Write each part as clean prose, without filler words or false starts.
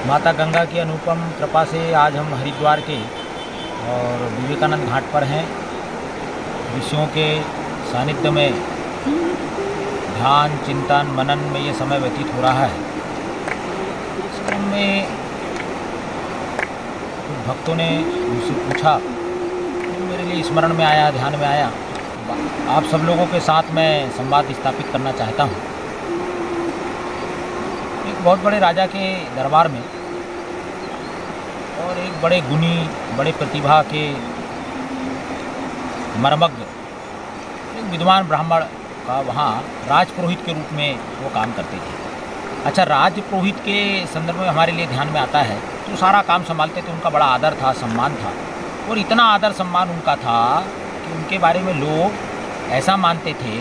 माता गंगा की अनुपम कृपा से आज हम हरिद्वार के और विवेकानंद घाट पर हैं। ऋषियों के सानिध्य में ध्यान, चिंतन, मनन में ये समय व्यतीत हो रहा है। इस क्रम में कुछ भक्तों ने मुझसे पूछा, तो मेरे लिए स्मरण में आया, ध्यान में आया। आप सब लोगों के साथ मैं संवाद स्थापित करना चाहता हूँ। एक बहुत बड़े राजा के दरबार में और एक बड़े गुणी, बड़े प्रतिभा के मर्मज्ञ, एक विद्वान ब्राह्मण का वहाँ राजपुरोहित के रूप में वो काम करते थे। अच्छा, राजपुरोहित के संदर्भ में हमारे लिए ध्यान में आता है तो सारा काम संभालते थे। उनका बड़ा आदर था, सम्मान था, और इतना आदर सम्मान उनका था कि उनके बारे में लोग ऐसा मानते थे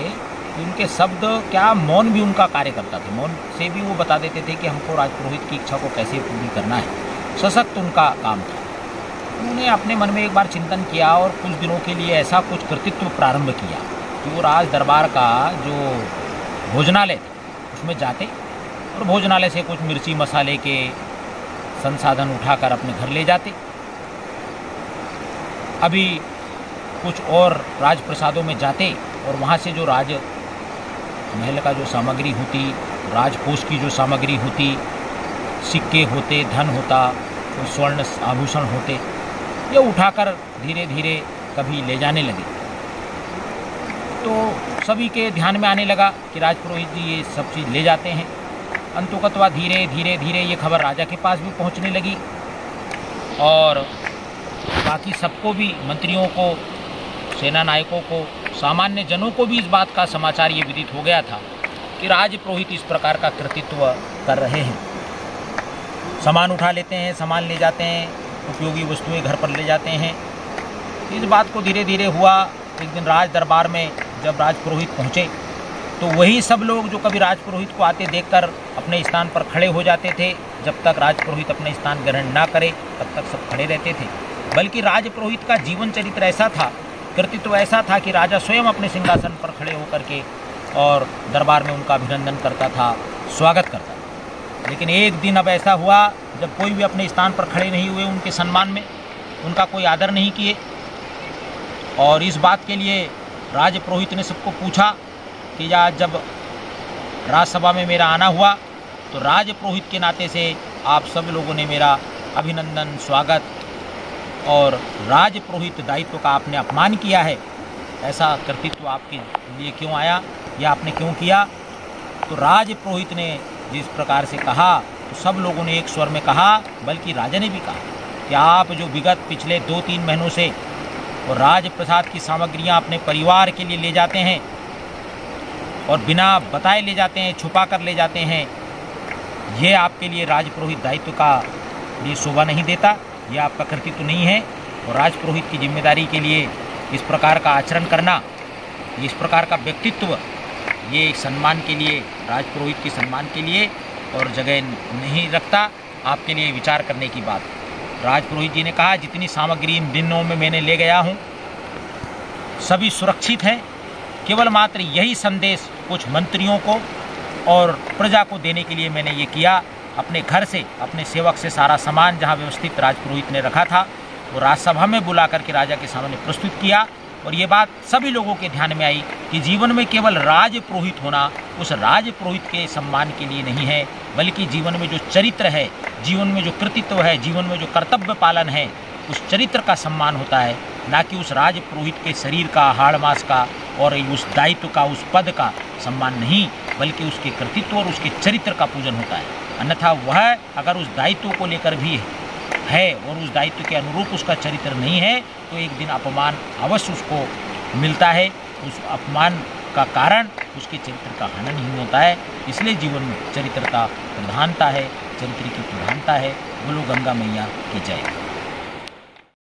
कि उनके शब्द क्या, मौन भी उनका कार्य करता था। मौन से भी वो बता देते थे कि हमको राजपुरोहित की इच्छा को कैसे पूरी करना है। सशक्त उनका काम था। उन्होंने अपने मन में एक बार चिंतन किया और कुछ दिनों के लिए ऐसा कुछ कृतित्व प्रारंभ किया कि वो राज दरबार का जो भोजनालय था उसमें जाते और भोजनालय से कुछ मिर्ची मसाले के संसाधन उठाकर अपने घर ले जाते। अभी कुछ और राजप्रसादों में जाते और वहाँ से जो राज महल का जो सामग्री होती, राजकोष की जो सामग्री होती, सिक्के होते, धन होता, कोई स्वर्ण आभूषण होते, ये उठाकर धीरे धीरे कभी ले जाने लगे। तो सभी के ध्यान में आने लगा कि राजपुरोहित जी ये सब चीज़ ले जाते हैं। अंततः धीरे धीरे धीरे ये खबर राजा के पास भी पहुंचने लगी और बाकी सबको भी, मंत्रियों को, सेना नायकों को, सामान्य जनों को भी इस बात का समाचार ये विदित हो गया था कि राजपुरोहित इस प्रकार का कृतित्व कर रहे हैं। सामान उठा लेते हैं, सामान ले जाते हैं, उपयोगी वस्तुएं घर पर ले जाते हैं। इस बात को धीरे धीरे हुआ। एक दिन राज दरबार में जब राजपुरोहित पहुँचे तो वही सब लोग जो कभी राजपुरोहित को आते देखकर अपने स्थान पर खड़े हो जाते थे। जब तक राजपुरोहित अपने स्थान ग्रहण ना करे तब तक सब खड़े रहते थे। बल्कि राजपुरोहित का जीवन चरित्र ऐसा था, कृतित्व ऐसा था कि राजा स्वयं अपने सिंहासन पर खड़े होकर के और दरबार में उनका अभिनंदन करता था, स्वागत करता था। लेकिन एक दिन अब ऐसा हुआ जब कोई भी अपने स्थान पर खड़े नहीं हुए, उनके सम्मान में उनका कोई आदर नहीं किए। और इस बात के लिए राजपुरोहित ने सबको पूछा कि आज जब राजसभा में मेरा आना हुआ तो राजपुरोहित के नाते से आप सब लोगों ने मेरा अभिनंदन, स्वागत और राजपुरोहित दायित्व का आपने अपमान किया है। ऐसा कृतित्व आपके लिए क्यों आया, या आपने क्यों किया? तो राजपुरोहित ने जिस प्रकार से कहा तो सब लोगों ने एक स्वर में कहा, बल्कि राजा ने भी कहा कि आप जो विगत पिछले 2-3 महीनों से और राजप्रसाद की सामग्रियां अपने परिवार के लिए ले जाते हैं और बिना बताए ले जाते हैं, छुपा कर ले जाते हैं, ये आपके लिए राजपुरोहित दायित्व का लिए शोभा नहीं देता, ये आपका कृतित्व नहीं है। और राजपुरोहित की जिम्मेदारी के लिए इस प्रकार का आचरण करना, इस प्रकार का व्यक्तित्व, ये सम्मान के लिए, राजपुरोहित के सम्मान के लिए और जगह नहीं रखता। आपके लिए विचार करने की बात। राजपुरोहित जी ने कहा, जितनी सामग्री इन दिनों में मैंने ले गया हूँ सभी सुरक्षित हैं। केवल मात्र यही संदेश कुछ मंत्रियों को और प्रजा को देने के लिए मैंने ये किया। अपने घर से, अपने सेवक से सारा सामान जहाँ व्यवस्थित राजपुरोहित ने रखा था वो राजसभा में बुला करके राजा के सामने प्रस्तुत किया। और ये बात सभी लोगों के ध्यान में आई कि जीवन में केवल राजपुरोहित होना उस राजपुरोहित के सम्मान के लिए नहीं है, बल्कि जीवन में जो चरित्र है, जीवन में जो कृतित्व है, जीवन में जो कर्तव्य पालन है, उस चरित्र का सम्मान होता है, ना कि उस राजपुरोहित के शरीर का, हाड़ मास का और उस दायित्व का, उस पद का सम्मान नहीं, बल्कि उसके कृतित्व और उसके चरित्र का पूजन होता है। अन्यथा वह अगर उस दायित्व को लेकर भी है और उस दायित्व के अनुरूप उसका चरित्र नहीं है तो एक दिन अपमान अवश्य उसको मिलता है। उस अपमान का कारण उसके चरित्र का हनन ही होता है। इसलिए जीवन में चरित्र का प्रधानता है, चरित्र की प्रधानता है। बोलो गंगा मैया की जय।